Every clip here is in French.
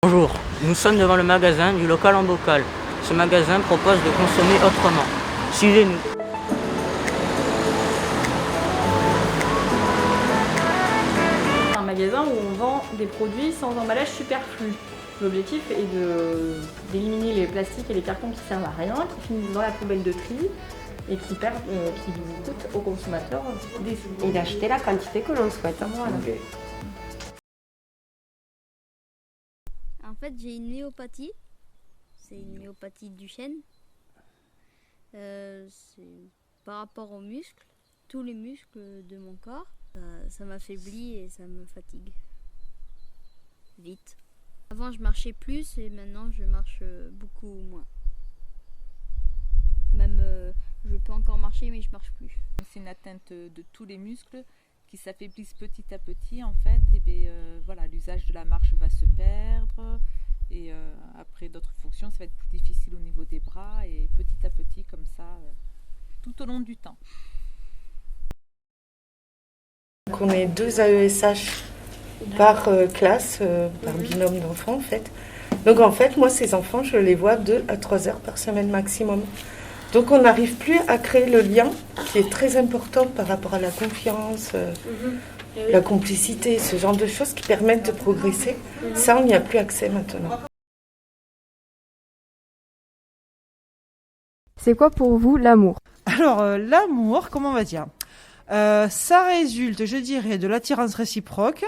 Bonjour, nous sommes devant le magasin du local en bocal. Ce magasin propose de consommer autrement. Suivez-nous. Un magasin où on vend des produits sans emballage superflu. L'objectif est d'éliminer les plastiques et les cartons qui servent à rien, qui finissent dans la poubelle de tri et qui coûtent aux consommateurs des sous. Et d'acheter la quantité que l'on souhaite. Voilà. En fait, j'ai une myopathie. C'est une myopathie du chêne. C'est par rapport aux muscles, tous les muscles de mon corps. Ça m'affaiblit et ça me fatigue vite. Avant, je marchais plus et maintenant, je marche beaucoup moins. Même, je peux encore marcher, mais je marche plus. C'est une atteinte de tous les muscles qui s'affaiblissent petit à petit en fait. Et bien, voilà, l'usage de la marche va se perdre et après d'autres fonctions, ça va être plus difficile au niveau des bras et petit à petit comme ça, tout au long du temps. Donc on est 2 AESH par classe, par binôme d'enfants en fait. Donc en fait, moi ces enfants, je les vois 2 à 3 heures par semaine maximum. Donc on n'arrive plus à créer le lien qui est très important par rapport à la confiance, la complicité, ce genre de choses qui permettent de progresser. Ça, on n'y a plus accès maintenant. C'est quoi pour vous l'amour? Alors, l'amour, comment on va dire ça résulte, je dirais, de l'attirance réciproque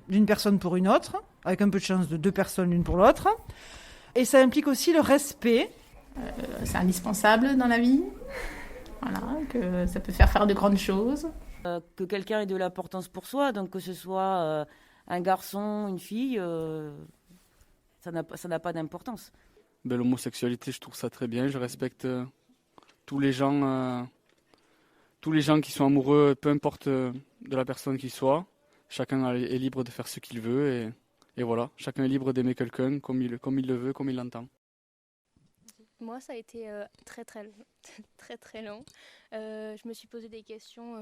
d'une personne pour une autre, avec un peu de chance de 2 personnes l'une pour l'autre. Et ça implique aussi le respect. C'est indispensable dans la vie. Voilà, que ça peut faire de grandes choses. Que quelqu'un ait de l'importance pour soi, donc que ce soit un garçon, une fille, ça n'a pas d'importance. L'homosexualité, je trouve ça très bien. Je respecte tous les gens qui sont amoureux, peu importe de la personne qu'ils soient. Chacun est libre de faire ce qu'il veut et voilà. Chacun est libre d'aimer quelqu'un comme il le veut, comme il l'entend. Moi, ça a été très long. Je me suis posé des questions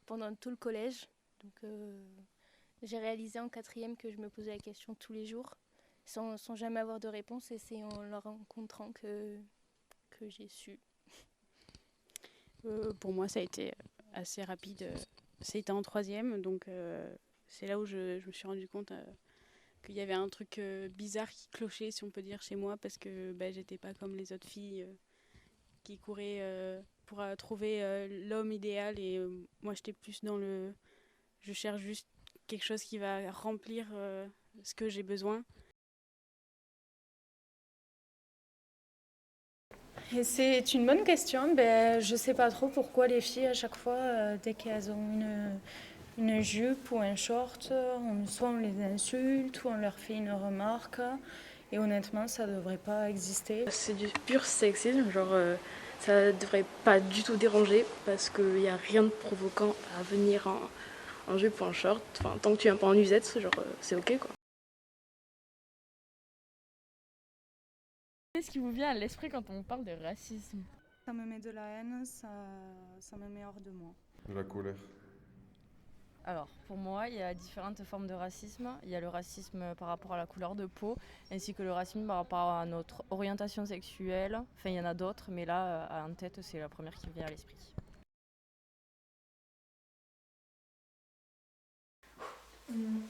pendant tout le collège. Donc, j'ai réalisé en 4e que je me posais la question tous les jours, sans jamais avoir de réponse. Et c'est en le rencontrant que j'ai su. Pour moi, ça a été assez rapide. C'était en 3e, donc c'est là où je me suis rendu compte qu'il y avait un truc bizarre qui clochait, si on peut dire, chez moi, parce que j'étais pas comme les autres filles qui couraient pour trouver l'homme idéal, et moi j'étais plus dans je cherche juste quelque chose qui va remplir ce que j'ai besoin. Et c'est une bonne question. Je sais pas trop pourquoi les filles, à chaque fois, dès qu'elles ont une jupe ou un short, soit on les insulte ou on leur fait une remarque. Et honnêtement, ça devrait pas exister. C'est du pur sexisme, ça devrait pas du tout déranger parce qu'il n'y a rien de provoquant à venir en jupe ou en short. Enfin, tant que tu viens pas en nuisette, c'est ok quoi. Qu'est-ce qui vous vient à l'esprit quand on parle de racisme? Ça me met de la haine, ça me met hors de moi. De la colère. Alors, pour moi, il y a différentes formes de racisme. Il y a le racisme par rapport à la couleur de peau, ainsi que le racisme par rapport à notre orientation sexuelle. Enfin, il y en a d'autres, mais là, en tête, c'est la première qui me vient à l'esprit.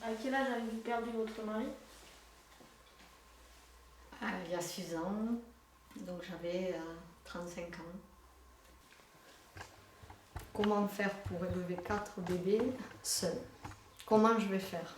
À quel âge avez-vous perdu votre mari? Il y a 6 ans, donc j'avais 35 ans. Comment faire pour élever 4 bébés seul? Comment je vais faire?